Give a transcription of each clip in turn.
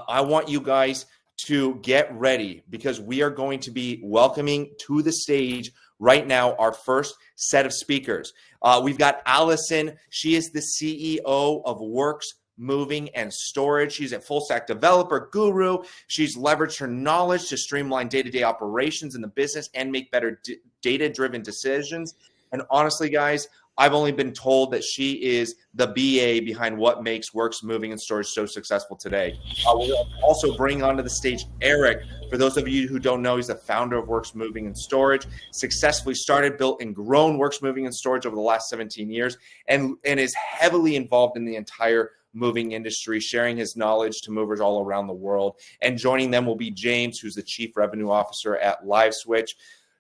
I want you guys to get ready because we are going to be welcoming to the stage right now our first set of speakers. We've got Allison. She is the CEO of Wirks Moving and Storage. She's a full stack developer guru. She's leveraged her knowledge to streamline day-to-day operations in the business and make better data-driven decisions. And honestly, guys, I've only been told that she is the BA behind what makes Wirks Moving and Storage so successful today. We'll also bring onto the stage Eric. For those of you who don't know, he's the founder of Wirks Moving and Storage, successfully started, built, and grown Wirks Moving and Storage over the last 17 years, and is heavily involved in the entire moving industry, sharing his knowledge to movers all around the world. And joining them will be James, who's the Chief Revenue Officer at LiveSwitch.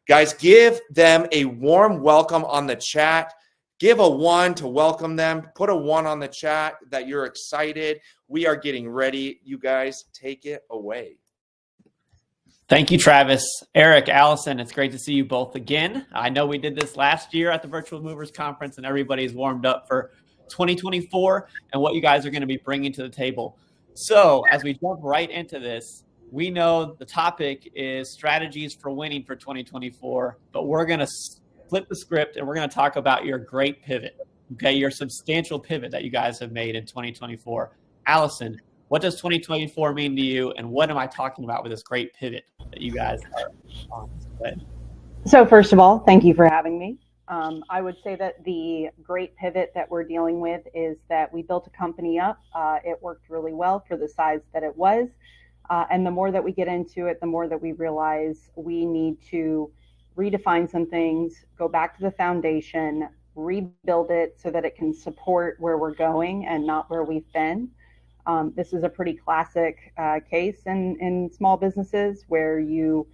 Guys, give them a warm welcome on the chat. Give a 1 to welcome them. Put a 1 on the chat that you're excited. We are getting ready. You guys take it away. Thank you, Travis. Eric, Allison, it's great to see you both again. I know we did this last year at the Virtual Movers Conference, and everybody's warmed up for 2024 and what you guys are going to be bringing to the table. So as we jump right into this, we know the topic is strategies for winning for 2024, but we're going to flip the script and we're going to talk about your great pivot, okay? Your substantial pivot that you guys have made in 2024. Allison, what does 2024 mean to you, and what am I talking about with this great pivot that you guys are on? So first of all, thank you for having me. I would say that the great pivot that we're dealing with is that we built a company up. It worked really well for the size that it was. And the more that we get into it, the more that we realize we need to redefine some things, go back to the foundation, rebuild it so that it can support where we're going and not where we've been. This is a pretty classic case in small businesses where you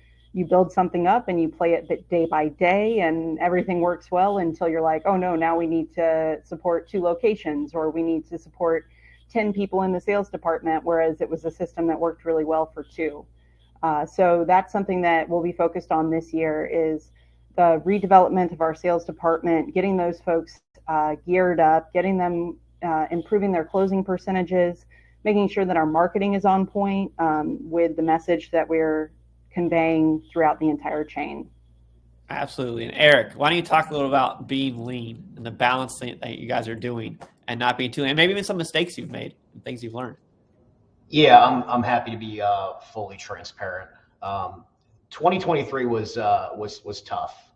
build something up and you play it day by day and everything works well until you're like, oh no, now we need to support 2 locations, or we need to support 10 people in the sales department, whereas it was a system that worked really well for 2. So that's something that we'll be focused on this year, is the redevelopment of our sales department, getting those folks geared up, getting them improving their closing percentages, making sure that our marketing is on point with the message that we're conveying throughout the entire chain. Absolutely. And Eric, why don't you talk a little about being lean and the balance that you guys are doing and not being too lean, and maybe even some mistakes you've made and things you've learned? Yeah, I'm happy to be fully transparent. 2023 was tough.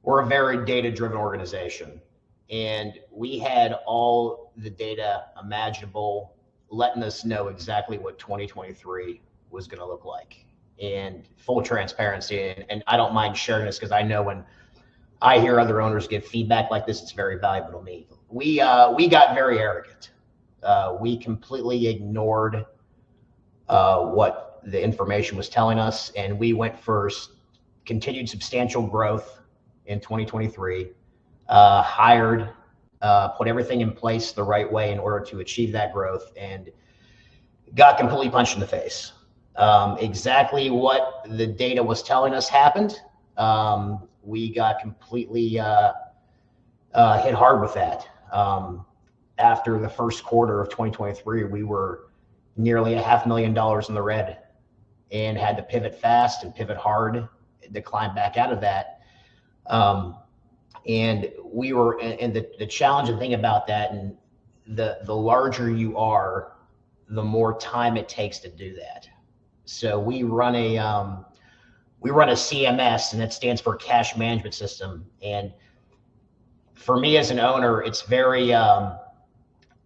We're a very data-driven organization, and we had all the data imaginable, letting us know exactly what 2023 was going to look like. And full transparency, and I don't mind sharing this because I know when I hear other owners give feedback like this, it's very valuable to me. We got very arrogant. We completely ignored what the information was telling us, and we went for continued substantial growth in 2023, hired, put everything in place the right way in order to achieve that growth, and got completely punched in the face. Exactly what the data was telling us happened. We got completely hit hard with that. After the first quarter of 2023, we were nearly $500,000 in the red and had to pivot fast and pivot hard to climb back out of that. And we were, and the challenging thing about that, and the larger you are, the more time it takes to do that. So we run a CMS, and that stands for Cash Management System. And for me as an owner, it's very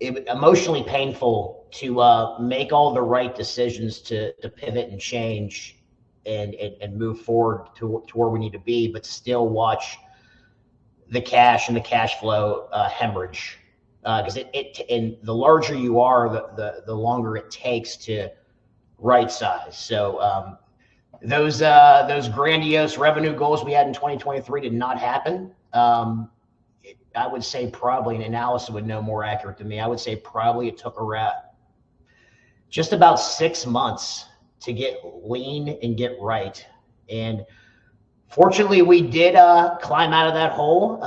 emotionally painful to make all the right decisions to pivot and change and move forward to where we need to be, but still watch the cash and the cash flow hemorrhage. Because and the larger you are, the longer it takes to right size. So those grandiose revenue goals we had in 2023 did not happen. I would say probably, and Allison would know more accurate than me, I would say probably it took around just about 6 months to get lean and get right. And fortunately, we did climb out of that hole.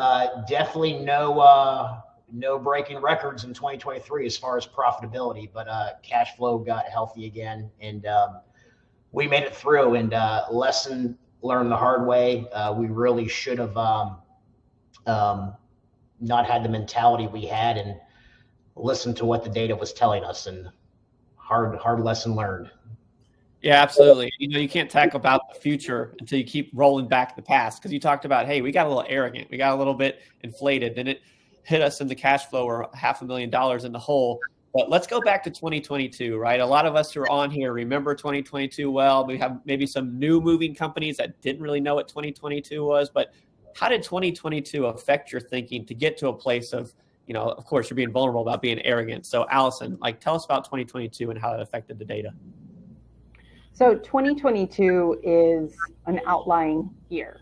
Definitely no no breaking records in 2023 as far as profitability, but cash flow got healthy again, and we made it through. And lesson learned the hard way. We really should have not had the mentality we had and listened to what the data was telling us, and hard lesson learned. Yeah, absolutely. You can't talk about the future until you keep rolling back the past, because you talked about, hey, we got a little arrogant. We got a little bit inflated. Then it hit us in the cash flow, or $500,000 in the hole. But let's go back to 2022, right? A lot of us who are on here remember 2022 well. We have maybe some new moving companies that didn't really know what 2022 was. But how did 2022 affect your thinking to get to a place of, of course, you're being vulnerable about being arrogant. So Allison, tell us about 2022 and how it affected the data. So 2022 is an outlying year.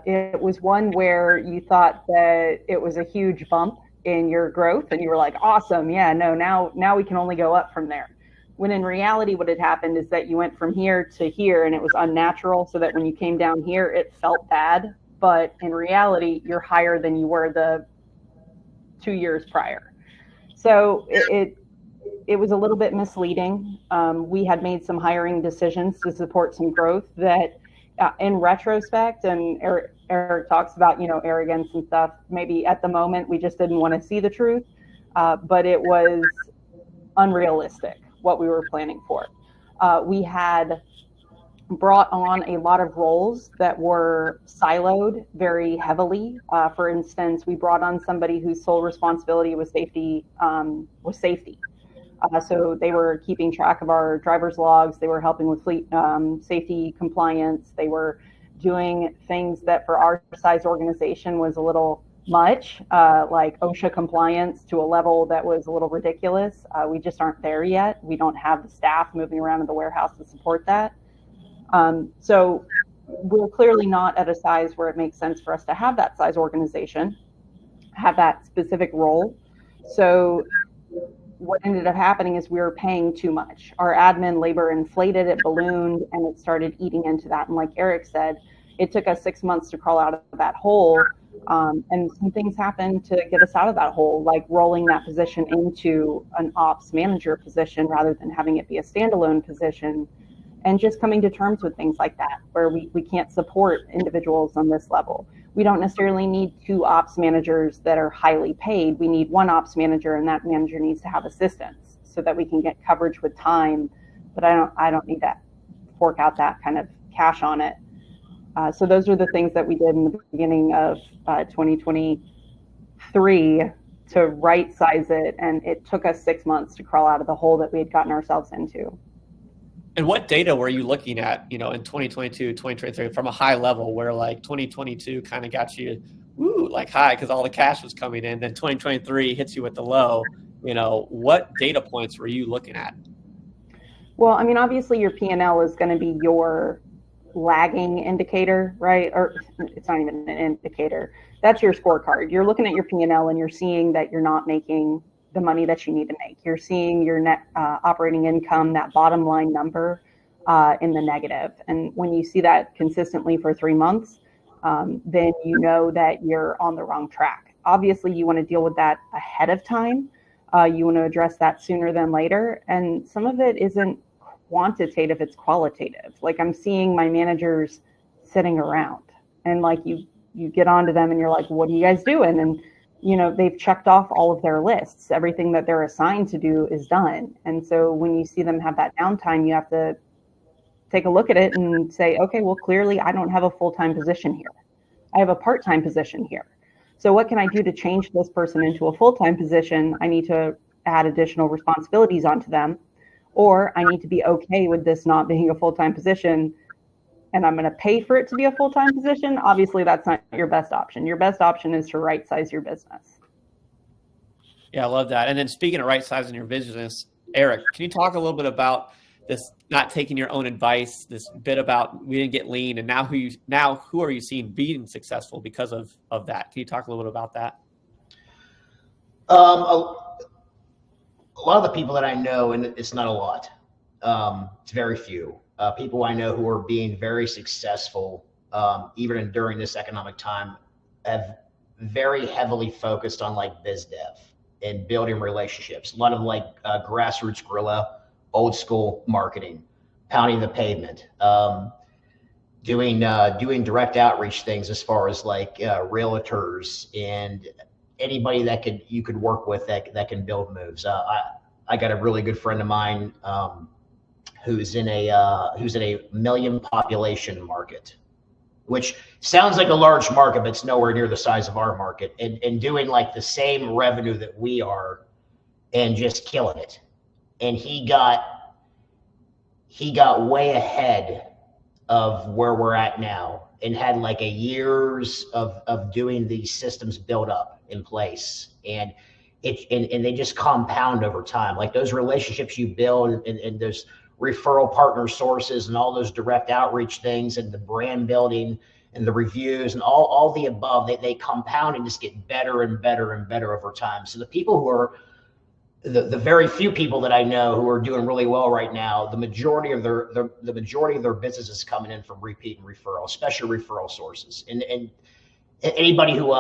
It was one where you thought that it was a huge bump in your growth, and you were like, awesome, yeah, no, now we can only go up from there. When in reality, what had happened is that you went from here to here, and it was unnatural, so that when you came down here, it felt bad. But in reality, you're higher than you were the 2 years prior. So it was a little bit misleading. We had made some hiring decisions to support some growth that in retrospect, and Eric talks about, arrogance and stuff, maybe at the moment we just didn't want to see the truth, but it was unrealistic what we were planning for. We had brought on a lot of roles that were siloed very heavily. For instance, we brought on somebody whose sole responsibility was safety. So they were keeping track of our driver's logs. They were helping with fleet safety compliance. They were doing things that for our size organization was a little much, like OSHA compliance to a level that was a little ridiculous. We just aren't there yet. We don't have the staff moving around in the warehouse to support that. So we're clearly not at a size where it makes sense for us to have that size organization, have that specific role. So what ended up happening is we were paying too much. Our admin labor inflated, it ballooned, and it started eating into that. And like Eric said, it took us 6 months to crawl out of that hole. And some things happened to get us out of that hole, like rolling that position into an ops manager position rather than having it be a standalone position, and just coming to terms with things like that, where we can't support individuals on this level. We don't necessarily need 2 ops managers that are highly paid. We need 1 ops manager, and that manager needs to have assistance so that we can get coverage with time. But I don't need to fork out that kind of cash on it. So those are the things that we did in the beginning of 2023 to right size it, and it took us 6 months to crawl out of the hole that we had gotten ourselves into. And what data were you looking at, in 2022, 2023, from a high level, where 2022 kind of got you, high because all the cash was coming in, then 2023 hits you with the low? What data points were you looking at? Well, I mean, obviously your P&L is going to be your lagging indicator, right? Or it's not even an indicator. That's your scorecard. You're looking at your P&L and you're seeing that you're not making the money that you need to make. You're seeing your net operating income, that bottom line number, in the negative. And when you see that consistently for 3 months, then you know that you're on the wrong track. Obviously, you want to deal with that ahead of time. You want to address that sooner than later. And some of it isn't quantitative, it's qualitative. Like, I'm seeing my managers sitting around, and you get onto them and you're like, what are you guys doing? And they've checked off all of their lists. Everything that they're assigned to do is done. And so when you see them have that downtime, you have to take a look at it and say, okay, well, clearly I don't have a full-time position here. I have a part-time position here. So what can I do to change this person into a full-time position? I need to add additional responsibilities onto them, or I need to be okay with this not being a full-time position, and I'm going to pay for it to be a full-time position. Obviously, that's not your best option. Your best option is to right-size your business. Yeah, I love that. And then speaking of right-sizing your business, Eric, can you talk a little bit about this not taking your own advice, this bit about we didn't get lean, and now who are you seeing being successful because of that? Can you talk a little bit about that? A lot of the people that I know, and it's not a lot, it's very few. People I know who are being very successful, even during this economic time, have very heavily focused on like biz dev and building relationships. A lot of like grassroots guerrilla, old school marketing, pounding the pavement, doing direct outreach things as far as like realtors and anybody that you could work with that can build moves. I got a really good friend of mine who's in a million population market, which sounds like a large market, but it's nowhere near the size of our market, and doing like the same revenue that we are and just killing it. And he got way ahead of where we're at now and had like a years of doing these systems built up in place. And they just compound over time. Like those relationships you build and those referral partner sources and all those direct outreach things and the brand building and the reviews and all the above, they compound and just get better and better and better over time. So the people who are the very few people that I know who are doing really well right now, the majority of their business is coming in from repeat and referral, especially referral sources. And anybody who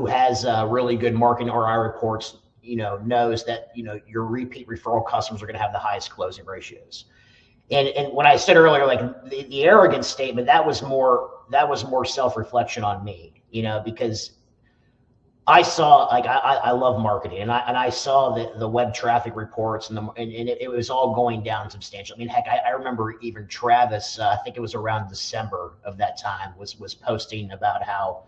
has really good marketing ROI reports, knows that your repeat referral customers are going to have the highest closing ratios. And when I said earlier, like the arrogance statement, that was more self-reflection on me, because I saw, like, I love marketing, and I saw the web traffic reports and it was all going down substantially. I mean, heck, I remember even Travis, I think it was around December of that time, was posting about how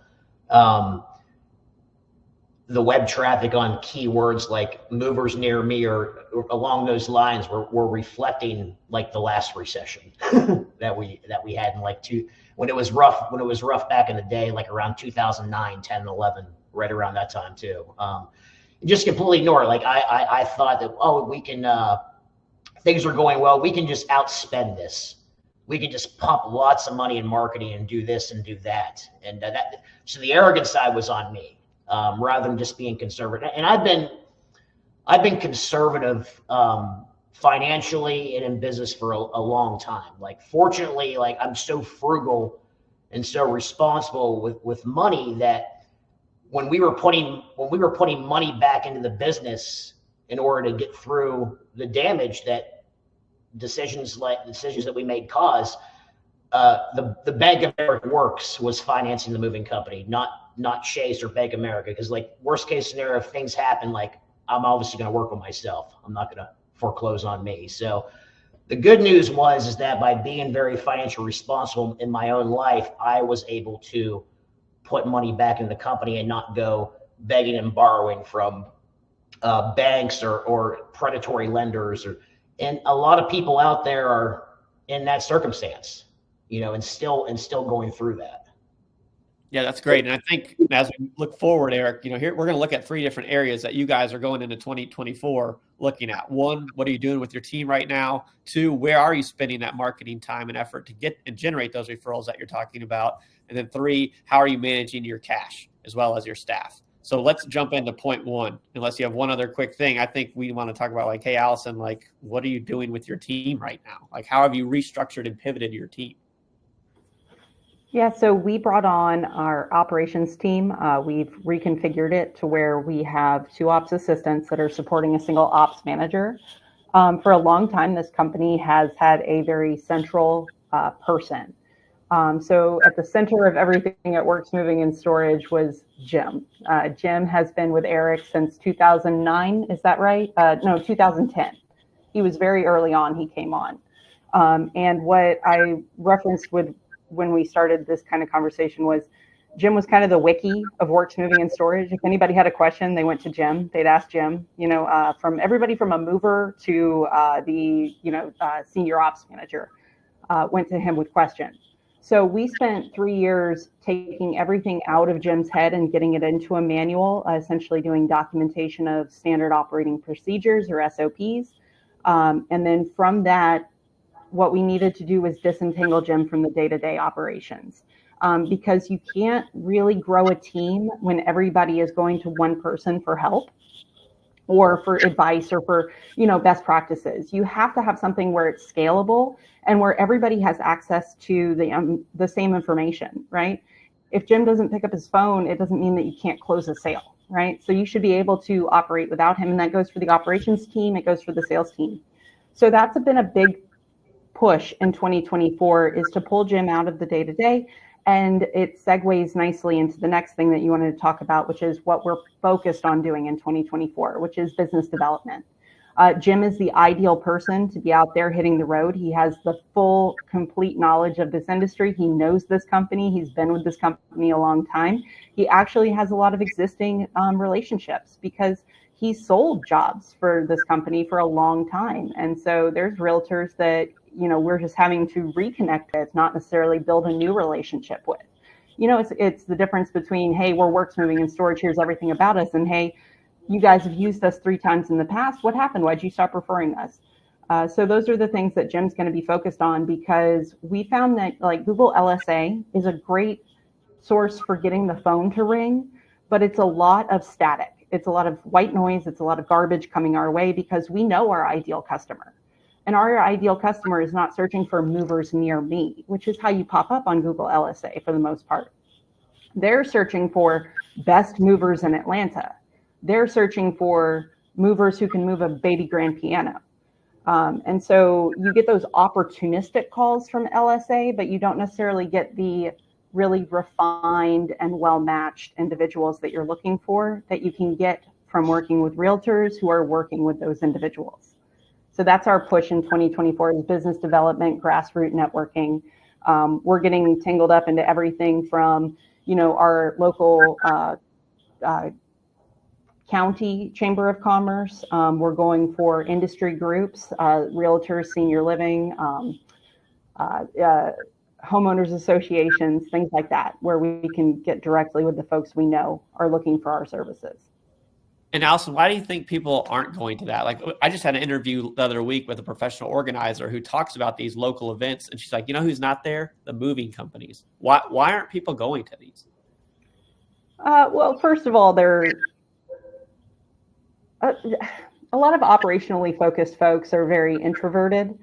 the web traffic on keywords like movers near me or along those lines were reflecting like the last recession that we had in like when it was rough back in the day, like around 2009, 10, and 11, right around that time too. Just completely ignore it. Like I thought that, we can, things are going well. We can just outspend this. We can just pump lots of money in marketing and do this and do that. And so the arrogant side was on me. Rather than just being conservative. And I've been conservative financially and in business for a long time. Like, fortunately, like, I'm so frugal and so responsible with money that when we were putting money back into the business in order to get through the damage that decisions that we made cause, the Bank of America Wirks was financing the moving company, not Chase or Bank of America. Because, like, worst case scenario, if things happen, like, I'm obviously going to work with myself. I'm not going to foreclose on me. So the good news is that by being very financially responsible in my own life, I was able to put money back in the company and not go begging and borrowing from banks or predatory lenders. And a lot of people out there are in that circumstance, and still going through that. Yeah, that's great. And I think as we look forward, Eric, here we're going to look at 3 different areas that you guys are going into 2024 looking at. 1, what are you doing with your team right now? 2, where are you spending that marketing time and effort to get and generate those referrals that you're talking about? And then 3, how are you managing your cash as well as your staff? So let's jump into point 1. Unless you have one other quick thing, I think we want to talk about, like, hey, Allison, like, what are you doing with your team right now? Like, how have you restructured and pivoted your team? Yeah, so we brought on our operations team. We've reconfigured it to where we have 2 ops assistants that are supporting a single ops manager. For a long time, this company has had a very central person. So at the center of everything at Wirks Moving and Storage was Jim. Jim has been with Eric since 2009. Is that right? No, 2010. He was very early on. He came on. And what I referenced when we started this kind of conversation was Jim was kind of the wiki of Wirks Moving and Storage. If anybody had a question, they went to Jim. They'd ask Jim, from everybody from a mover to the senior ops manager went to him with questions. So we spent 3 years taking everything out of Jim's head and getting it into a manual, essentially doing documentation of standard operating procedures or SOPs. And then from that, what we needed to do was disentangle Jim from the day-to-day operations, because you can't really grow a team when everybody is going to one person for help or for advice or for best practices. You have to have something where it's scalable and where everybody has access to the same information, right? If Jim doesn't pick up his phone, it doesn't mean that you can't close a sale, right? So you should be able to operate without him. And that goes for the operations team. It goes for the sales team. So that's been a big push in 2024, is to pull Jim out of the day-to-day. And it segues nicely into the next thing that you wanted to talk about, which is what we're focused on doing in 2024, which is business development. Jim is the ideal person to be out there hitting the road. He has the full, complete knowledge of this industry. He knows this company. He's been with this company a long time. He actually has a lot of existing relationships because he sold jobs for this company for a long time. And so there's realtors that, we're just having to reconnect with, not necessarily build a new relationship with. It's the difference between, hey, we're Wirks Moving and Storage, here's everything about us, and hey, you guys have used us 3 times in the past. What happened? Why'd you stop referring us? So those are the things that Jim's going to be focused on, because we found that like Google LSA is a great source for getting the phone to ring, but it's a lot of static. It's a lot of white noise. It's a lot of garbage coming our way because we know our ideal customer. And our ideal customer is not searching for movers near me, which is how you pop up on Google LSA for the most part. They're searching for best movers in Atlanta. They're searching for movers who can move a baby grand piano. And so you get those opportunistic calls from LSA, but you don't necessarily get the really refined and well-matched individuals that you're looking for that you can get from working with realtors who are working with those individuals. So that's our push in 2024 is business development, grassroots networking. We're getting tangled up into everything from, our local county chamber of commerce. We're going for industry groups, realtors, senior living, homeowners associations, things like that, where we can get directly with the folks we know are looking for our services. And Allison, why do you think people aren't going to that? Like, I just had an interview the other week with a professional organizer who talks about these local events, and she's like, who's not there? The moving companies. Why aren't people going to these? Well, first of all, they're a lot of operationally focused folks are very introverted.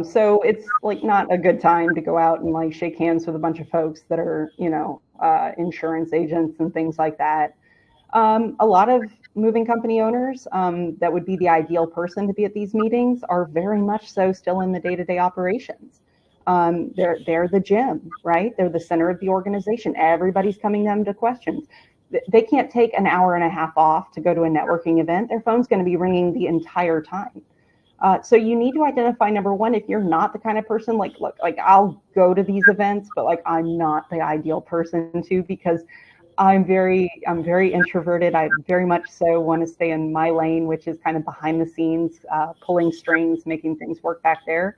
So it's like not a good time to go out and like shake hands with a bunch of folks that are, insurance agents and things like that. A lot of moving company owners that would be the ideal person to be at these meetings are very much so still in the day-to-day operations. They're the gym, right? They're the center of the organization. Everybody's coming to them to questions. They can't take an hour and a half off to go to a networking event. Their phone's going to be ringing the entire time. So you need to identify, number one, if you're not the kind of person, look, I'll go to these events, but like I'm not the ideal person to, because I'm very introverted. I very much so want to stay in my lane, which is kind of behind the scenes, pulling strings, making things work back there.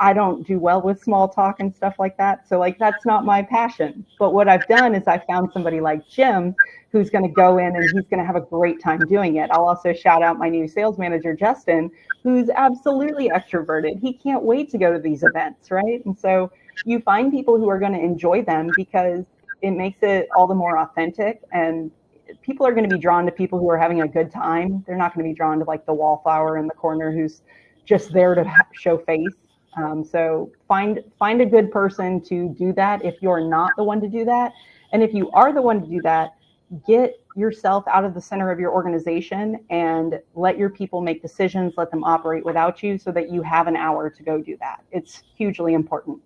I don't do well with small talk and stuff like that. So like, that's not my passion. But what I've done is I found somebody like Jim who's going to go in and he's going to have a great time doing it. I'll also shout out my new sales manager, Justin, who's absolutely extroverted. He can't wait to go to these events, right? And so you find people who are going to enjoy them because it makes it all the more authentic, and people are going to be drawn to people who are having a good time. They're not going to be drawn to like the wallflower in the corner who's just there to show face. So find a good person to do that if you're not the one to do that. And if you are the one to do that, get yourself out of the center of your organization and let your people make decisions, let them operate without you so that you have an hour to go do that. It's hugely important.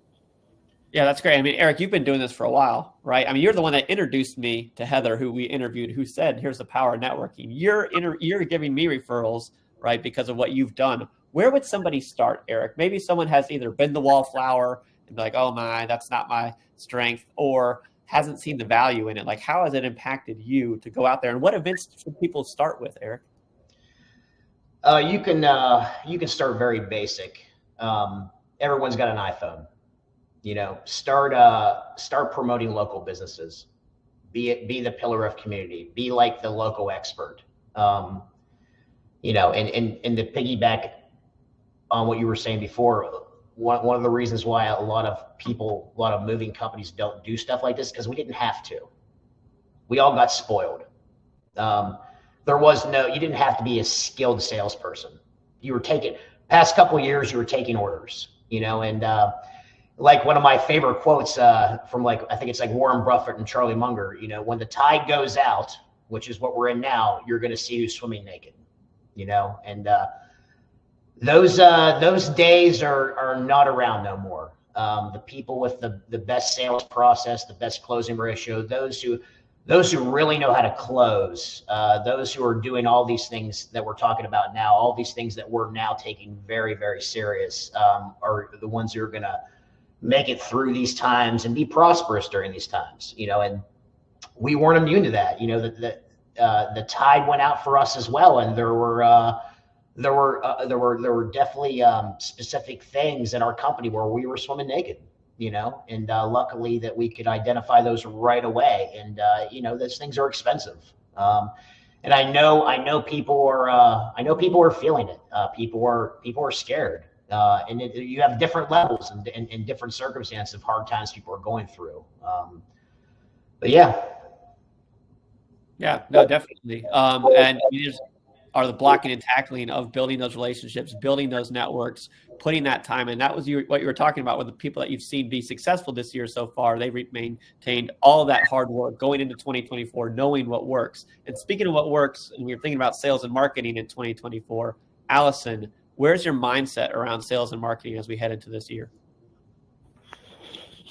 Yeah, that's great. I mean, Eric, you've been doing this for a while, right? I mean, you're the one that introduced me to Heather, who we interviewed, who said, here's the power of networking. You're giving me referrals, right, because of what you've done. Where would somebody start, Eric? Maybe someone has either been the wallflower and be like, oh my, that's not my strength, or hasn't seen the value in it. Like, how has it impacted you to go out there? And what events should people start with, Eric? You can start very basic. Everyone's got an iPhone. Start promoting local businesses. Be the pillar of community. Be like the local expert. And to piggyback on what you were saying before, one of the reasons why a lot of moving companies don't do stuff like this, because we didn't have to. We all got spoiled. You didn't have to be a skilled salesperson. You were past couple of years, you were taking orders, and like one of my favorite quotes from like, I think it's like Warren Buffett and Charlie Munger, you know, when the tide goes out, which is what we're in now, you're going to see who's swimming naked, you know, and those days are not around no more. The people with the best sales process, the best closing ratio, those who really know how to close, those who are doing all these things that we're talking about now, all these things that we're now taking very, very serious, are the ones who are going to make it through these times and be prosperous during these times, you know. And we weren't immune to that. You know, the tide went out for us as well, and there were definitely specific things in our company where we were swimming naked, you know, and luckily that we could identify those right away. And you know, those things are expensive. And I know people are feeling it. People are scared. And you have different levels and different circumstances of hard times people are going through. But yeah. Yeah, no, definitely. And you just are the blocking and tackling of building those relationships, building those networks, putting that time in. That was what you were talking about with the people that you've seen be successful this year so far. They maintained all of that hard work going into 2024, knowing what works. And speaking of what works, and we were thinking about sales and marketing in 2024, Allison, where's your mindset around sales and marketing as we head into this year?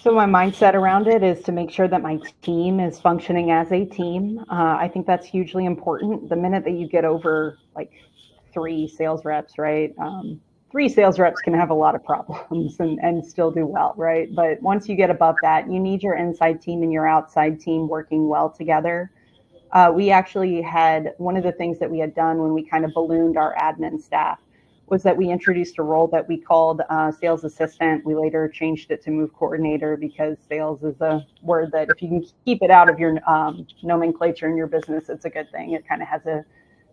So my mindset around it is to make sure that my team is functioning as a team. I think that's hugely important. The minute that you get over like 3 sales reps, right? 3 sales reps can have a lot of problems and still do well, right? But once you get above that, you need your inside team and your outside team working well together. We actually had one of the things that we had done when we kind of ballooned our admin staff was that we introduced a role that we called sales assistant. We later changed it to move coordinator because sales is a word that if you can keep it out of your nomenclature in your business, it's a good thing. It kind of has a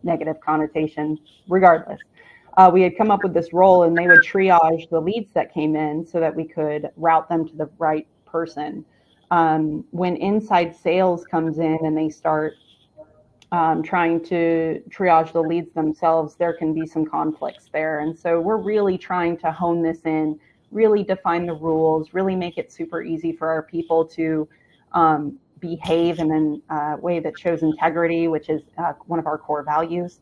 negative connotation regardless. We had come up with this role and they would triage the leads that came in so that we could route them to the right person. When inside sales comes in and they start trying to triage the leads themselves, there can be some conflicts there. And so we're really trying to hone this in, really define the rules, really make it super easy for our people to behave in a way that shows integrity, which is one of our core values,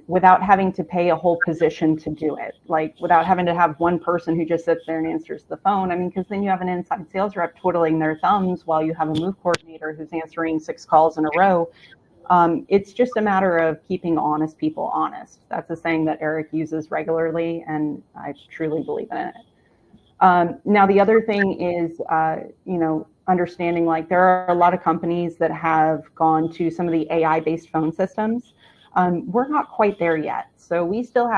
without having to pay a whole position to do it, like without having to have one person who just sits there and answers the phone. I mean, because then you have an inside sales rep twiddling their thumbs while you have a move coordinator who's answering 6 calls in a row. It's just a matter of keeping honest people honest. That's a saying that Eric uses regularly, and I truly believe in it. Now, the other thing is, understanding like there are a lot of companies that have gone to some of the AI-based phone systems. We're not quite there yet. So we just don't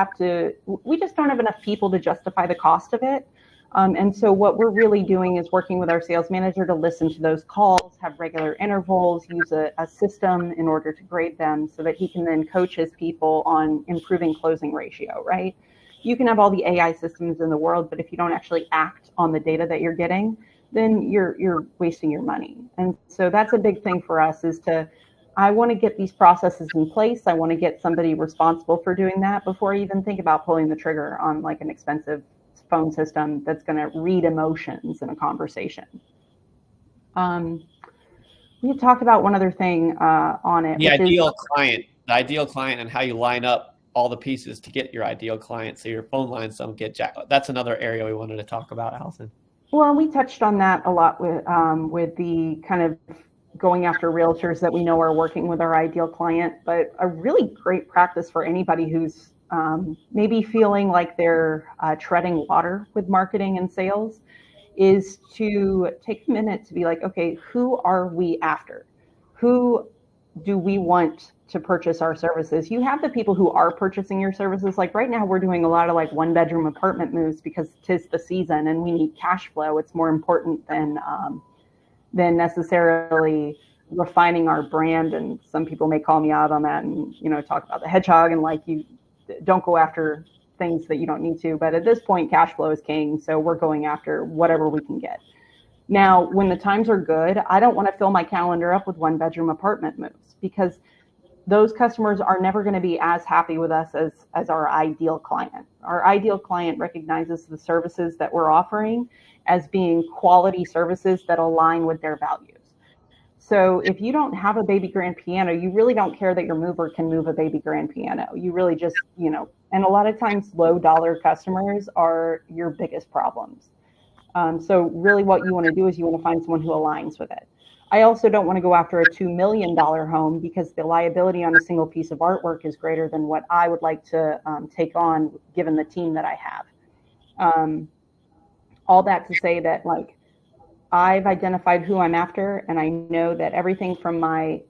have enough people to justify the cost of it. And so what we're really doing is working with our sales manager to listen to those calls, have regular intervals, use a system in order to grade them so that he can then coach his people on improving closing ratio, right? You can have all the AI systems in the world, but if you don't actually act on the data that you're getting, then you're wasting your money. And so that's a big thing for us I want to get these processes in place. I want to get somebody responsible for doing that before I even think about pulling the trigger on like an expensive phone system that's going to read emotions in a conversation. We had talked about one other thing on it. The ideal client and how you line up all the pieces to get your ideal client so your phone lines don't get jacked. That's another area we wanted to talk about, Allison. Well, we touched on that a lot with the kind of going after realtors that we know are working with our ideal client, but a really great practice for anybody who's maybe feeling like they're treading water with marketing and sales is to take a minute to be like, okay, who are we after? Who do we want to purchase our services? You have the people who are purchasing your services. Like right now, we're doing a lot of like 1-bedroom apartment moves because 'tis the season and we need cash flow. It's more important than necessarily refining our brand. And some people may call me out on that and, talk about the hedgehog and like you don't go after things that you don't need to. But at this point, cash flow is king. So we're going after whatever we can get. Now, when the times are good, I don't want to fill my calendar up with 1-bedroom apartment moves because those customers are never going to be as happy with us as our ideal client. Our ideal client recognizes the services that we're offering as being quality services that align with their values. So if you don't have a baby grand piano, you really don't care that your mover can move a baby grand piano. You really just, and a lot of times low dollar customers are your biggest problems. So really what you want to do is you want to find someone who aligns with it. I also don't want to go after a $2 million home because the liability on a single piece of artwork is greater than what I would like to take on given the team that I have. All that to say that, like, I've identified who I'm after, and I know that everything from my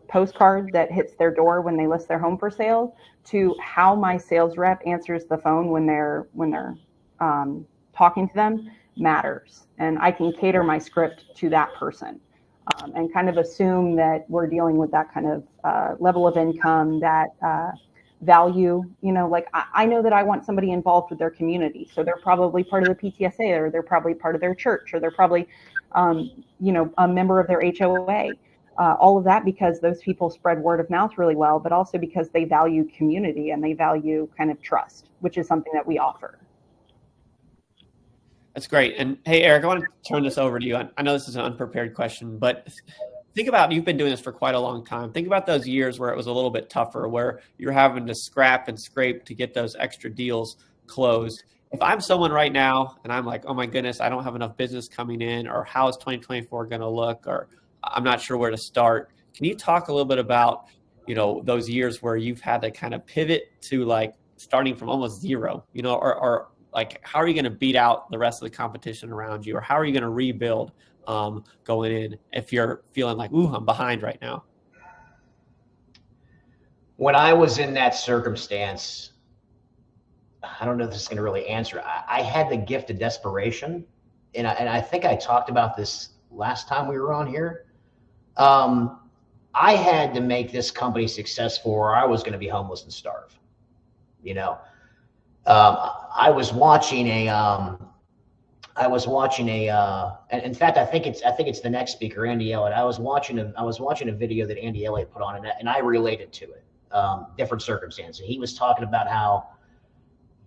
postcard that hits their door when they list their home for sale to how my sales rep answers the phone when they're talking to them matters. And I can cater my script to that person. And kind of assume that we're dealing with that kind of level of income, that value. Like I know that I want somebody involved with their community. So they're probably part of the PTSA, or they're probably part of their church, or they're probably, a member of their HOA. All of that because those people spread word of mouth really well, but also because they value community and they value kind of trust, which is something that we offer. That's great. And hey, Eric, I want to turn this over to you. I know this is an unprepared question, but think about, you've been doing this for quite a long time. Think about those years where it was a little bit tougher, where you're having to scrap and scrape to get those extra deals closed. If I'm someone right now and I'm like, oh my goodness, I don't have enough business coming in, or how is 2024 going to look, or I'm not sure where to start. Can you talk a little bit about, those years where you've had to kind of pivot to like starting from almost zero, or like, how are you going to beat out the rest of the competition around you? Or how are you going to rebuild going in if you're feeling like, ooh, I'm behind right now? When I was in that circumstance, I don't know if this is going to really answer. I had the gift of desperation. And I think I talked about this last time we were on here. I had to make this company successful or I was going to be homeless and starve. I was watching and in fact, I think it's the next speaker, Andy Elliott. I was watching a video that Andy Elliott put on, and I related to it. Different circumstances. He was talking about how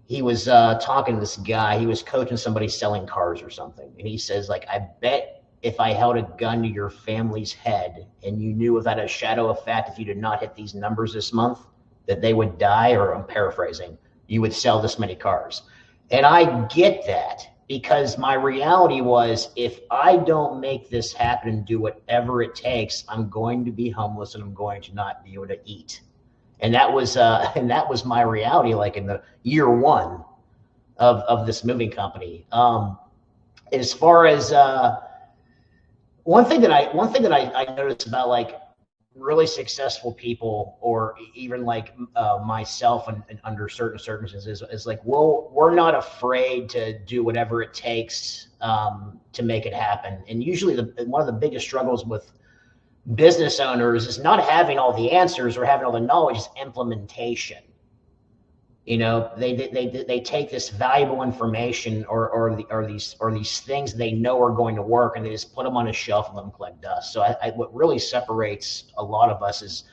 he was talking to this guy. He was coaching somebody selling cars or something, and he says, like, I bet if I held a gun to your family's head and you knew without a shadow of fact if you did not hit these numbers this month that they would die, or I'm paraphrasing, you would sell this many cars. And I get that, because my reality was, if I don't make this happen and do whatever it takes, I'm going to be homeless and I'm going to not be able to eat. And that was my reality, like in the year one of this moving company. As far as one thing that I noticed about like really successful people, or even like myself, and under certain circumstances, is like, well, we're not afraid to do whatever it takes to make it happen. And usually one of the biggest struggles with business owners is not having all the answers or having all the knowledge, is implementation. They take this valuable information or these things they know are going to work, and they just put them on a shelf and let them collect dust. So what really separates a lot of us is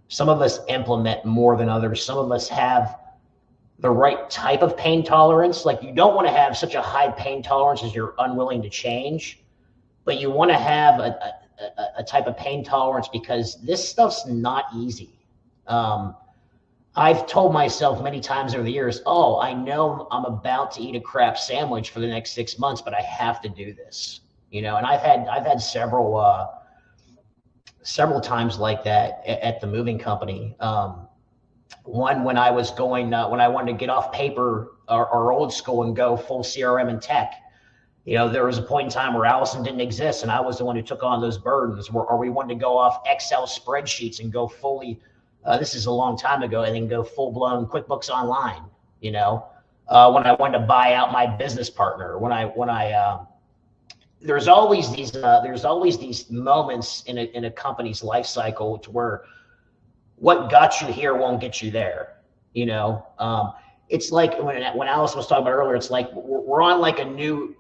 some of us implement more than others. Some of us have the right type of pain tolerance. Like, you don't want to have such a high pain tolerance as you're unwilling to change, but you want to have a type of pain tolerance because this stuff's not easy. I've told myself many times over the years, oh, I know I'm about to eat a crap sandwich for the next 6 months, but I have to do this, and I've had several times like that at the moving company. One, when I wanted to get off paper or old school and go full CRM and tech. There was a point in time where Allison didn't exist, and I was the one who took on those burdens, or we wanted to go off Excel spreadsheets and go fully, this is a long time ago, and then go full-blown QuickBooks Online. When I wanted to buy out my business partner, there's always these moments in a company's life cycle to where what got you here won't get you there. It's like when Allison was talking about earlier, it's like we're on like a new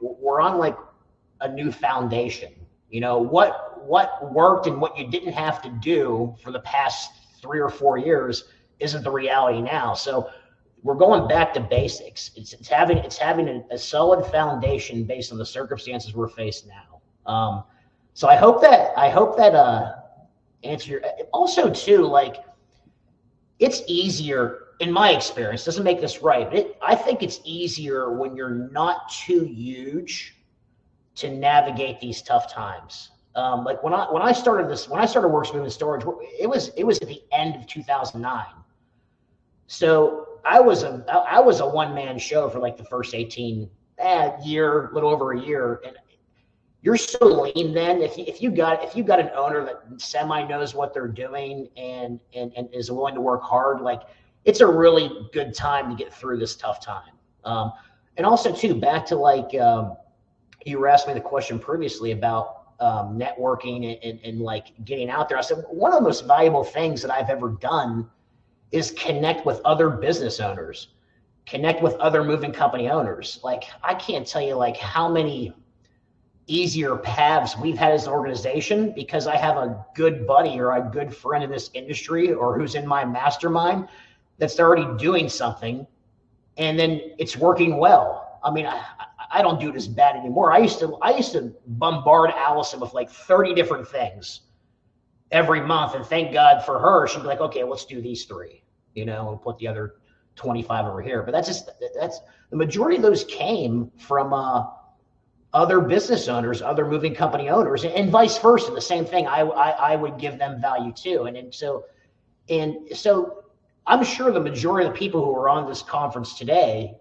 foundation. What worked and what you didn't have to do for the past 3 or 4 years isn't the reality now. So we're going back to basics. It's having a solid foundation based on the circumstances we're faced now. So I hope that answer your. Also, too, like, it's easier in my experience. Doesn't make this right, but I think it's easier when you're not too huge to navigate these tough times. Like when I started Wirks Movement Storage, it was at the end of 2009. So I was a one-man show for like the first 18 year, little over a year, and you're so lean then. If you got an owner that semi knows what they're doing and is willing to work hard, like, it's a really good time to get through this tough time. And also too, back to like you were asking me the question previously about networking and like getting out there. I said one of the most valuable things that I've ever done is connect with other business owners, connect with other moving company owners. Like, I can't tell you like how many easier paths we've had as an organization because I have a good buddy or a good friend in this industry or who's in my mastermind that's already doing something, and then it's working well. I mean, I don't do it as bad anymore. I used to bombard Allison with like 30 different things every month, and thank God for her. She'd be like, okay, let's do these 3, and put the other 25 over here. But that's the majority of those came from other business owners, other moving company owners, and vice versa. The same thing. I would give them value too. And so I'm sure the majority of the people who are on this conference today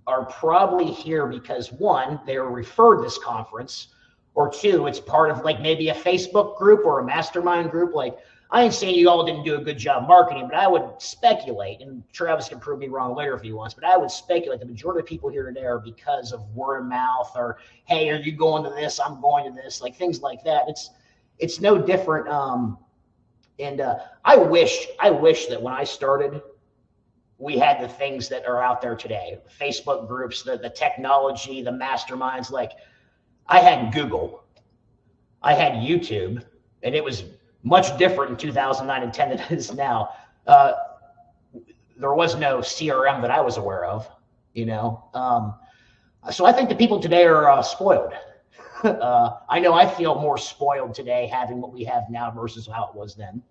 are probably here because, one, they were referred this conference, or 2, it's part of like maybe a Facebook group or a mastermind group. Like, I ain't saying you all didn't do a good job marketing, but I would speculate, and Travis can prove me wrong later if he wants, but I would speculate the majority of people here today are because of word of mouth or, hey, are you going to this? I'm going to this, like things like that. It's no different. I wish that when I started, we had the things that are out there today, Facebook groups, the technology, the masterminds. Like, I had Google, I had YouTube, and it was much different in 2009 and 10 than it is now. There was no CRM that I was aware of, So I think the people today are spoiled. I know I feel more spoiled today having what we have now versus how it was then.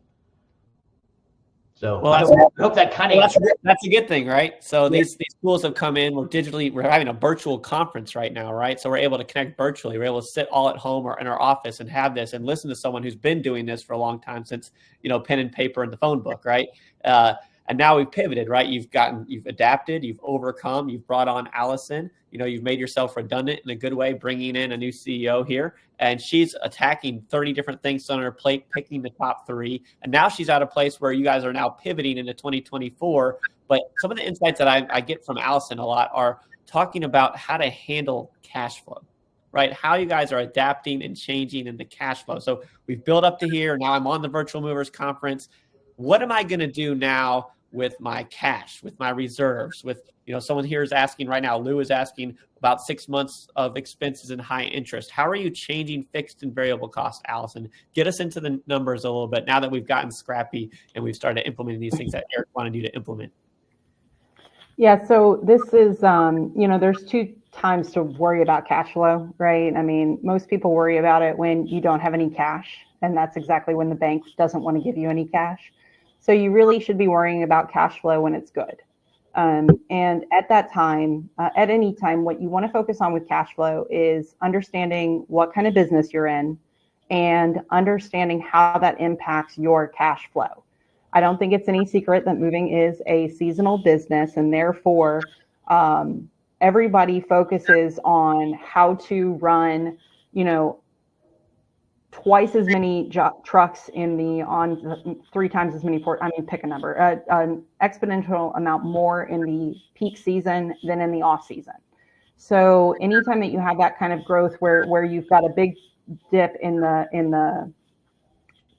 So I hope that kind of that's a good thing, right? So these tools have come in. We're having a virtual conference right now, right? So we're able to connect virtually. We're able to sit all at home or in our office and have this and listen to someone who's been doing this for a long time, since pen and paper and the phone book, right? And now we've pivoted, right? You've adapted, you've overcome, you've brought on Allison. You've made yourself redundant in a good way, bringing in a new CEO here, and she's attacking 30 different things on her plate, picking the top 3. And now she's at a place where you guys are now pivoting into 2024. But some of the insights that I get from Allison a lot are talking about how to handle cash flow, right? How you guys are adapting and changing in the cash flow. So we've built up to here. Now I'm on the Virtual Movers Conference. What am I going to do now with my cash, with my reserves, with, someone here is asking right now, Lou is asking about 6 months of expenses and high interest. How are you changing fixed and variable costs, Allison? Get us into the numbers a little bit now that we've gotten scrappy and we've started implementing these things that Eric wanted you to implement. Yeah, so this is, there's 2 times to worry about cash flow, right? I mean, most people worry about it when you don't have any cash, and that's exactly when the bank doesn't want to give you any cash. So you really should be worrying about cash flow when it's good. And at that time, at any time, what you want to focus on with cash flow is understanding what kind of business you're in and understanding how that impacts your cash flow. I don't think it's any secret that moving is a seasonal business, and therefore everybody focuses on how to run, twice as many trucks on 3 times as many pick a number, an exponential amount more in the peak season than in the off season. So anytime that you have that kind of growth where you've got a big dip in the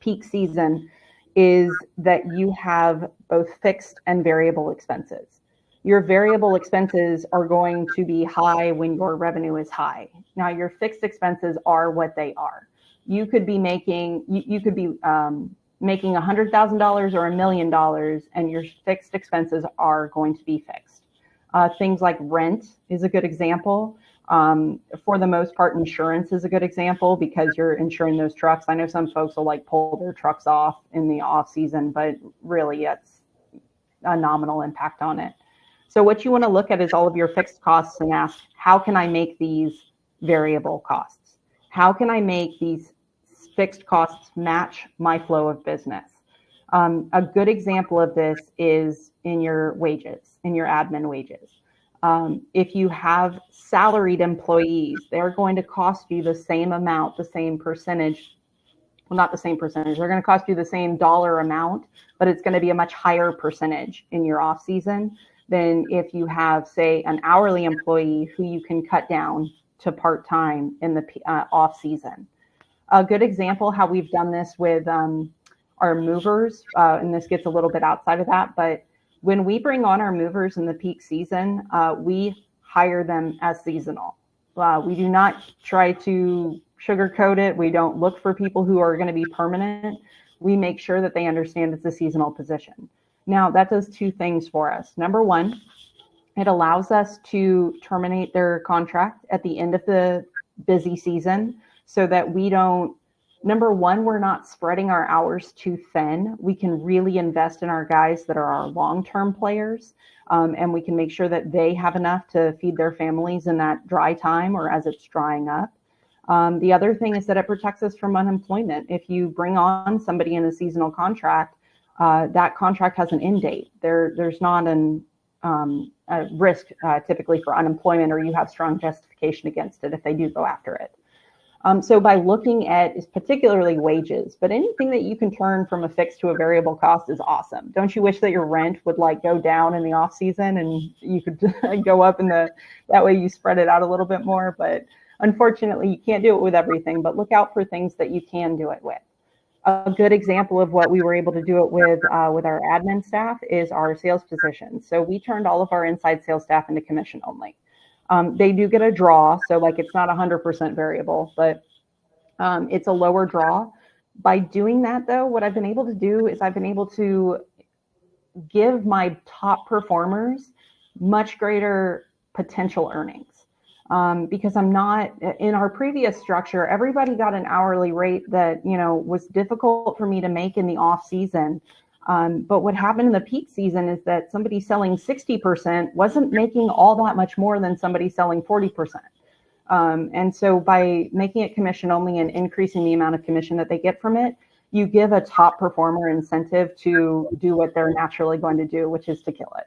peak season, is that you have both fixed and variable expenses. Your variable expenses are going to be high when your revenue is high. Now your fixed expenses are what they are. You could be making $100,000 or $1 million, and your fixed expenses are going to be fixed. Things like rent is a good example. For the most part, insurance is a good example because you're insuring those trucks. I know some folks will like pull their trucks off in the off season, but really it's a nominal impact on it. So what you want to look at is all of your fixed costs and ask, how can I make these variable costs? How can I make these fixed costs match my flow of business? A good example of this is in your wages, in your admin wages. If you have salaried employees, they're going to cost you the same amount, the same percentage. Well, not the same percentage. They're going to cost you the same dollar amount, but it's going to be a much higher percentage in your off season than if you have, say, an hourly employee who you can cut down to part-time in the off season. A good example how we've done this with our movers, and this gets a little bit outside of that, but when we bring on our movers in the peak season, we hire them as seasonal. We do not try to sugarcoat it. We don't look for people who are going to be permanent. We make sure that they understand it's a seasonal position. Now, that does two things for us. Number one, it allows us to terminate their contract at the end of the busy season so that we don't, number one, we're not spreading our hours too thin. We can really invest in our guys that are our long-term players, and we can make sure that they have enough to feed their families in that dry time or as it's drying up. The other thing is that it protects us from unemployment. If you bring on somebody in a seasonal contract, that contract has an end date. There's not a risk typically for unemployment, or you have strong justification against it if they do go after it. So by looking at particularly wages, but anything that you can turn from a fixed to a variable cost is awesome. Don't you wish that your rent would like go down in the off season and you could go up that way you spread it out a little bit more? But unfortunately, you can't do it with everything, but look out for things that you can do it with. A good example of what we were able to do it with our admin staff is our sales positions. So we turned all of our inside sales staff into commission only. They do get a draw, so like it's not 100% variable, but it's a lower draw. By doing that, though, what I've been able to do is I've been able to give my top performers much greater potential earnings. Because I'm not, in our previous structure, everybody got an hourly rate that, was difficult for me to make in the off season. But what happened in the peak season is that somebody selling 60% wasn't making all that much more than somebody selling 40%. And so by making it commission only and increasing the amount of commission that they get from it, you give a top performer incentive to do what they're naturally going to do, which is to kill it.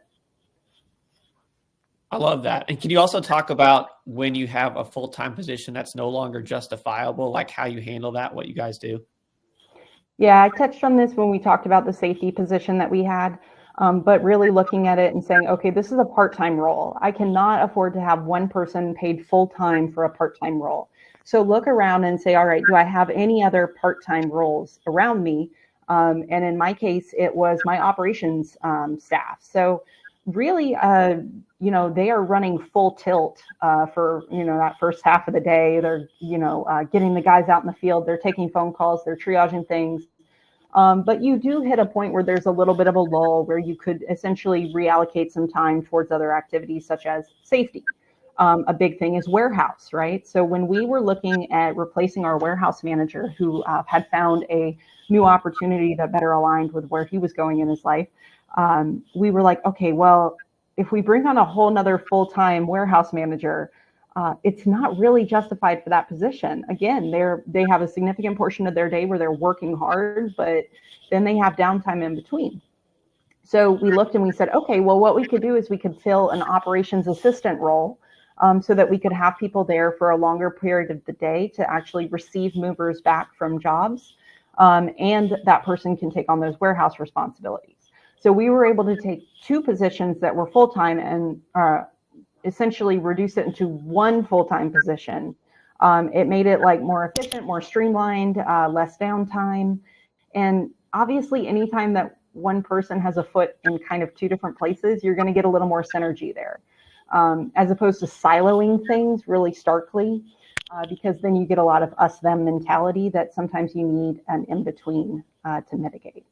I love that. And can you also talk about when you have a full-time position that's no longer justifiable, like how you handle that, what you guys do? Yeah, I touched on this when we talked about the safety position that we had, but really looking at it and saying, okay, this is a part-time role. I cannot afford to have one person paid full-time for a part-time role. So look around and say, all right, do I have any other part-time roles around me? And in my case, it was my operations staff. So really, they are running full tilt for, that first half of the day. They're, getting the guys out in the field. They're taking phone calls. They're triaging things. But you do hit a point where there's a little bit of a lull where you could essentially reallocate some time towards other activities such as safety. A big thing is warehouse, right? So when we were looking at replacing our warehouse manager who had found a new opportunity that better aligned with where he was going in his life, we were like, okay, well, if we bring on a whole nother full-time warehouse manager, it's not really justified for that position. Again, they have a significant portion of their day where they're working hard, but then they have downtime in between. So we looked and we said, okay, well, what we could do is we could fill an operations assistant role so that we could have people there for a longer period of the day to actually receive movers back from jobs. And that person can take on those warehouse responsibilities. So we were able to take two positions that were full-time and essentially reduce it into one full-time position. It made it more efficient, more streamlined, less downtime. And obviously, anytime that one person has a foot in kind of two different places, you're going to get a little more synergy there. As opposed to siloing things really starkly, because then you get a lot of us them mentality that sometimes you need an in between to mitigate.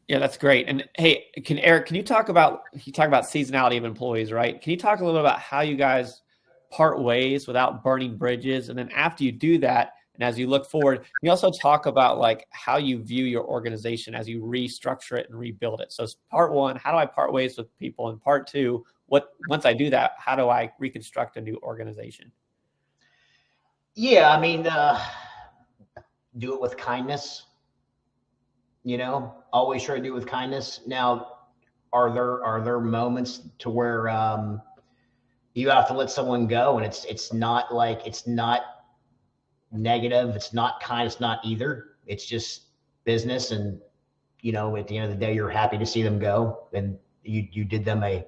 Yeah, that's great. And hey, Eric, can you talk about seasonality of employees, right? Can you talk a little about how you guys part ways without burning bridges? And then after you do that, and as you look forward, you also talk about like how you view your organization as you restructure it and rebuild it. So part one, how do I part ways with people? And part two, once I do that, how do I reconstruct a new organization? Yeah, I mean, do it with kindness. Always try to do it with kindness. Now, are there moments to where you have to let someone go, and it's not negative, it's not kind, it's not either. It's just business, and at the end of the day, you're happy to see them go, and you did them a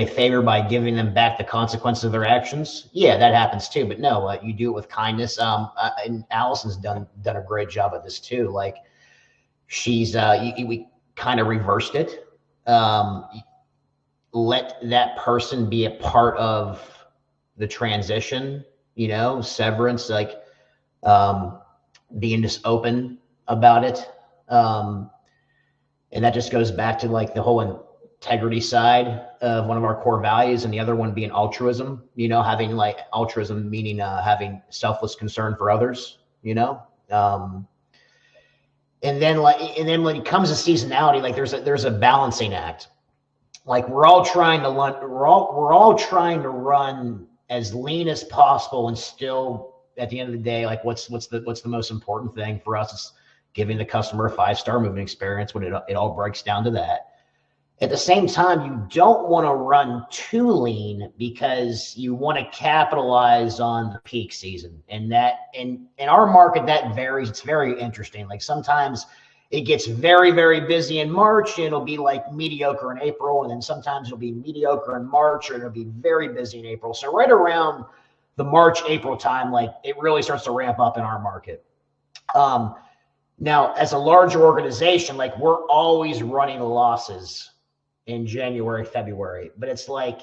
favor by giving them back the consequences of their actions. Yeah, that happens too. But no, you do it with kindness. And Allison's done a great job at this too. Like she's we kind of reversed it. Let that person be a part of the transition. Severance, like being just open about it. And that just goes back to like the whole integrity side of one of our core values, and the other one being altruism, having like altruism, meaning having selfless concern for others, and then when it comes to seasonality, like there's a balancing act. Like we're all trying to run as lean as possible, and still at the end of the day, like what's the most important thing for us is giving the customer a 5-star moving experience, when it all breaks down to that. At the same time, you don't want to run too lean, because you want to capitalize on the peak season. And that in our market, that varies. It's very interesting. Like sometimes it gets very, very busy in March, and it'll be like mediocre in April. And then sometimes it'll be mediocre in March, or it'll be very busy in April. So right around the March, April time, like it really starts to ramp up in our market. Now, as a larger organization, like we're always running losses in January, February, but it's like,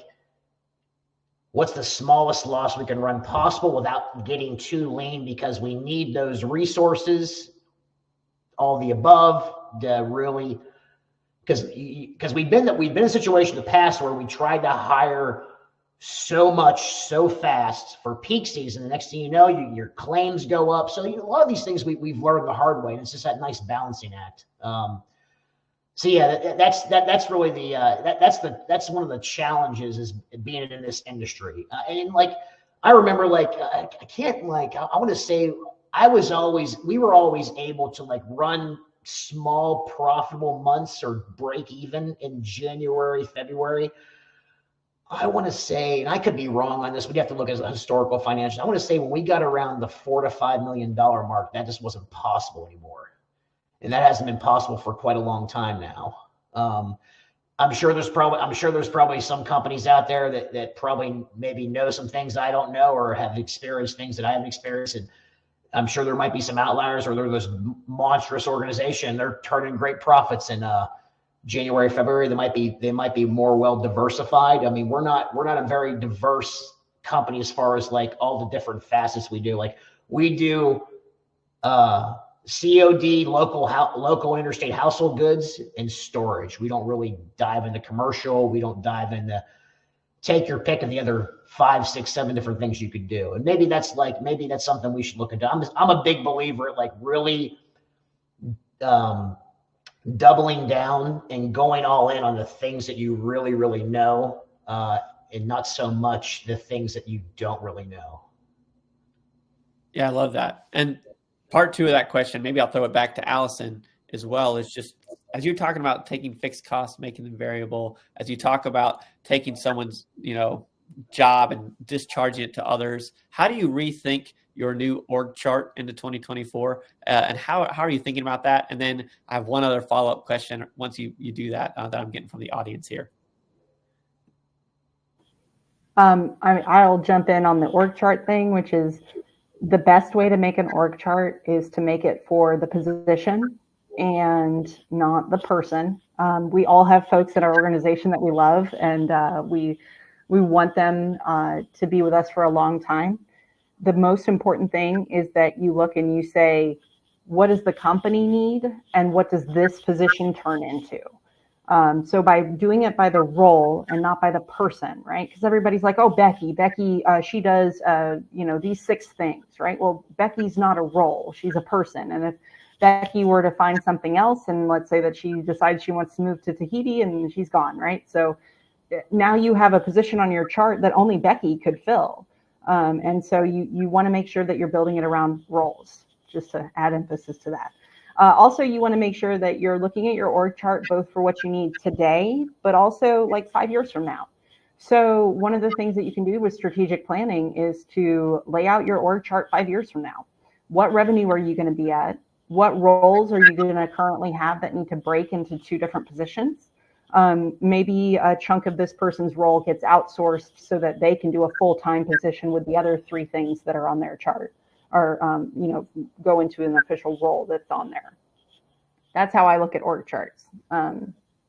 what's the smallest loss we can run possible without getting too lean, because we need those resources, all the above, to really, because we've been in a situation in the past where we tried to hire so much so fast for peak season. The next thing you know, your claims go up. So a lot of these things we've learned the hard way, and it's just that nice balancing act. So yeah, that's really that's one of the challenges, is being in this industry. And like I remember, like I want to say we were always able to like run small profitable months or break even in January, February. I want to say, and I could be wrong on this, we'd have to look at historical financials. I want to say when we got around the $4 to $5 million mark, that just wasn't possible anymore. And that hasn't been possible for quite a long time now. I'm sure there's probably some companies out there that probably maybe know some things I don't know, or have experienced things that I haven't experienced. And I'm sure there might be some outliers, or there's this monstrous organization, they're turning great profits in January, February. They might be more well diversified. I mean, we're not a very diverse company as far as like all the different facets we do. Like we do COD, local interstate household goods, and storage. We don't really dive into commercial. We don't dive into, take your pick of the other 5, 6, 7 different things you could do. And maybe that's something we should look into. I'm a big believer at like really doubling down and going all in on the things that you really, really know, and not so much the things that you don't really know. Yeah, I love that. And part two of that question, maybe I'll throw it back to Allison as well, is just as you're talking about taking fixed costs, making them variable, as you talk about taking someone's, job and discharging it to others, how do you rethink your new org chart into 2024? And how are you thinking about that? And then I have one other follow-up question once you do that, that I'm getting from the audience here. I'll jump in on the org chart thing, which is the best way to make an org chart is to make it for the position and not the person. We all have folks in our organization that we love, and we want them to be with us for a long time. the most important thing is that you look and you say, what does the company need and what does this position turn into? So by doing it by the role and not by the person, right? Because everybody's like, oh, Becky, she does, these 6 things, right? Well, Becky's not a role, she's a person. And if Becky were to find something else, and let's say that she decides she wants to move to Tahiti and she's gone, right? So now you have a position on your chart that only Becky could fill. And so you want to make sure that you're building it around roles, just to add emphasis to that. Also, you want to make sure that you're looking at your org chart both for what you need today, but also like 5 years from now. So one of the things that you can do with strategic planning is to lay out your org chart 5 years from now. What revenue are you going to be at? What roles are you going to currently have that need to break into 2 different positions? Maybe a chunk of this person's role gets outsourced so that they can do a full-time position with the other 3 things that are on their chart, or go into an official role that's on there. That's how I look at org charts,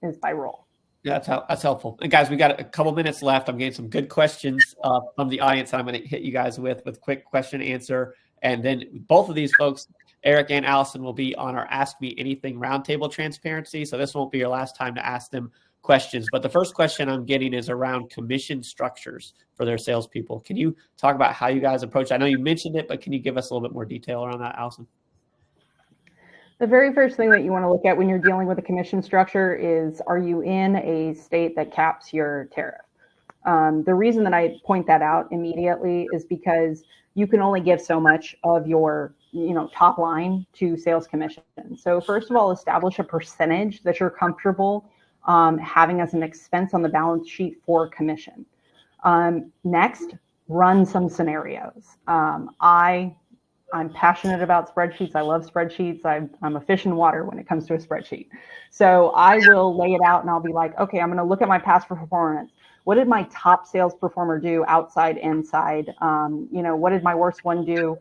is by role. Yeah, that's helpful. And guys, we got a couple minutes left. I'm getting some good questions from the audience that I'm going to hit you guys with quick question answer. And then both of these folks, Eric and Allison, will be on our Ask Me Anything roundtable transparency. So this won't be your last time to ask them questions. But the first question I'm getting is around commission structures for their salespeople. Can you talk about how you guys approach it? I know you mentioned it, but can you give us a little bit more detail around that, Allison? The very first thing that you want to look at when you're dealing with a commission structure is, are you in a state that caps your tariff? The reason that I point that out immediately is because you can only give so much of your top line to sales commission. So first of all, establish a percentage that you're comfortable having as an expense on the balance sheet for commission. Next, run some scenarios. I'm passionate about spreadsheets. I love spreadsheets. I'm a fish in water when it comes to a spreadsheet. So I will lay it out and I'll be like, okay, I'm going to look at my past performance. What did my top sales performer do outside, inside? What did my worst one do?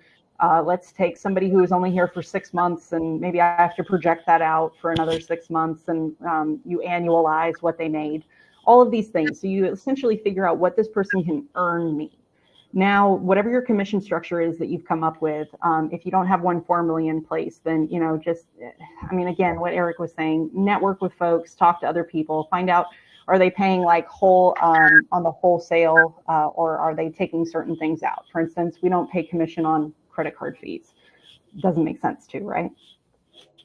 Let's take somebody who is only here for 6 months, and maybe I have to project that out for another 6 months, and you annualize what they made. All of these things. So you essentially figure out what this person can earn me. Now, whatever your commission structure is that you've come up with, if you don't have one formally in place, then, again, what Eric was saying, network with folks, talk to other people, find out, are they paying like whole on the wholesale, or are they taking certain things out? For instance, we don't pay commission on credit card fees. Doesn't make sense to, right?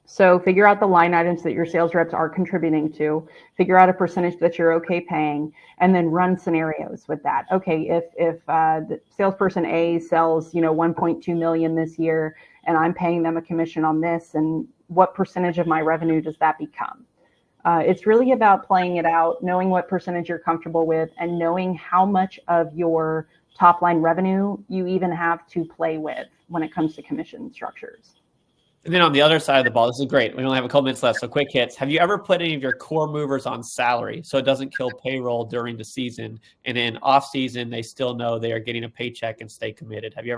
So figure out the line items that your sales reps are contributing to, figure out a percentage that you're okay paying, and then run scenarios with that. Okay, if the salesperson A sells, 1.2 million this year, and I'm paying them a commission on this, and what percentage of my revenue does that become? It's really about playing it out, knowing what percentage you're comfortable with, and knowing how much of your top line revenue you even have to play with when it comes to commission structures. And then on the other side of the ball, this is great. We only have a couple minutes left, so quick hits. Have you ever put any of your core movers on salary so it doesn't kill payroll during the season, and in off season they still know they are getting a paycheck and stay committed? How do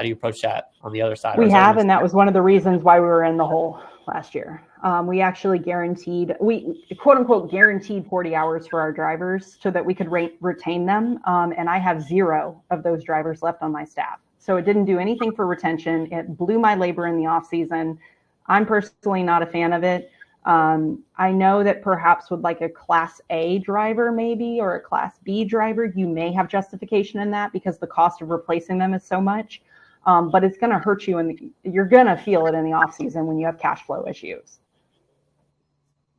you approach that on the other side? We have, and that was one of the reasons why we were in the hole last year. We actually quote unquote guaranteed 40 hours for our drivers so that we could retain them. And I have 0 of those drivers left on my staff. So it didn't do anything for retention. It blew my labor in the off season. I'm personally not a fan of it. I know that perhaps with like a class A driver maybe, or a class B driver, you may have justification in that because the cost of replacing them is so much. But it's going to hurt you, and you're going to feel it in the off season when you have cash flow issues.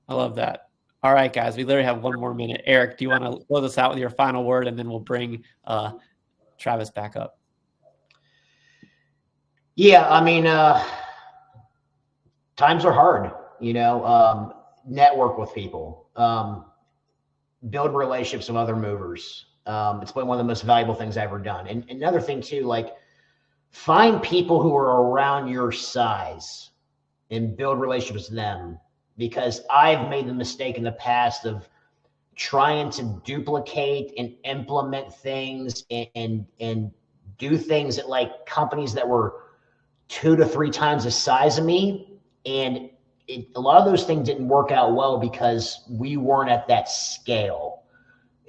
I love that. All right, guys, we literally have 1 more minute. Eric, do you want to close us out with your final word, and then we'll bring Travis back up? Yeah, times are hard, network with people, build relationships with other movers. It's been one of the most valuable things I've ever done. And another thing too, find people who are around your size and build relationships with them, because I've made the mistake in the past of trying to duplicate and implement things and do things at companies that were 2 to 3 times the size of me. And a lot of those things didn't work out well because we weren't at that scale.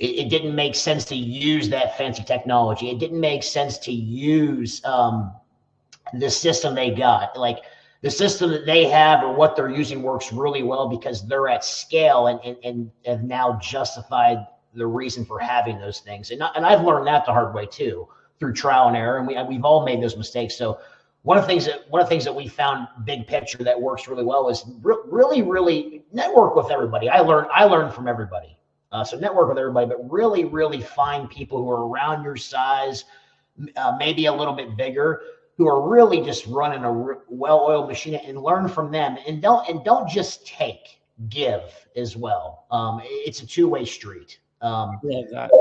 It didn't make sense to use that fancy technology. It didn't make sense to use the system they got. Like the system that they have or what they're using works really well because they're at scale and have now justified the reason for having those things. And I've learned that the hard way too, through trial and error. And we've all made those mistakes. So one of the things that we found big picture that works really well is really network with everybody. I learned from everybody. So network with everybody, but really find people who are around your size, maybe a little bit bigger, who are really just running a well-oiled machine, and learn from them. And don't just take, give as well. It's a two-way street. Yeah, exactly.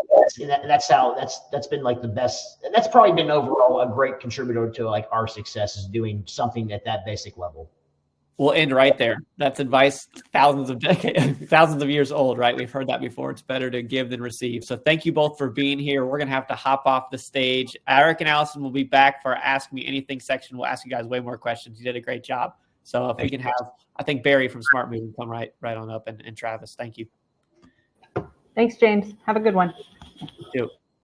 That's been like the best. That's probably been overall a great contributor to like our success, is doing something at that basic level. We'll end right there. That's advice thousands of years old, right? We've heard that before. It's better to give than receive. So thank you both for being here. We're going to have to hop off the stage. Eric and Allison will be back for our Ask Me Anything section. We'll ask you guys way more questions. You did a great job. So if we can have, I think Barry from Smart Moving come right on up, and Travis, thank you. Thanks, James. Have a good one. You too.